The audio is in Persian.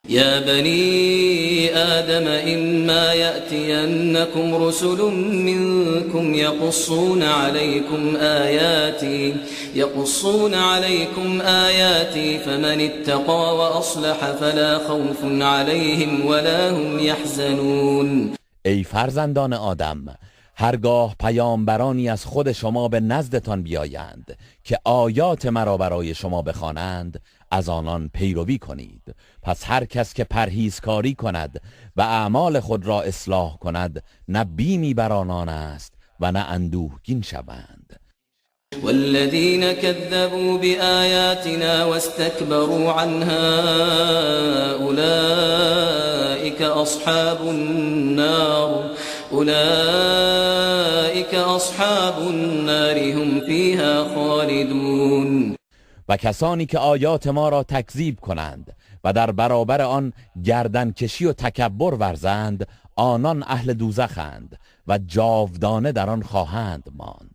يا بني آدم إما يأتينكم رسل منكم يقصون عليكم آياتي فمن اتقى وأصلح فلا خوف عليهم ولا هم يحزنون. ای فرزندان آدم، هرگاه پیامبرانی از خود شما به نزدتان بیایند که آیات مرا برای شما بخوانند، از آنان پیروی کنید. پس هر کس که پرهیزکاری کند و اعمال خود را اصلاح کند، نه بیمی بر آنان است و نه اندوهگین شوند. والذين كذبوا بآياتنا واستكبروا عنها أولئك أصحاب النار هم فيها خالدون. و کسانی که آیات ما را تکذیب کنند و در برابر آن گردن کشی و تکبر ورزند، آنان اهل دوزخند و جاودانه در آن خواهند ماند.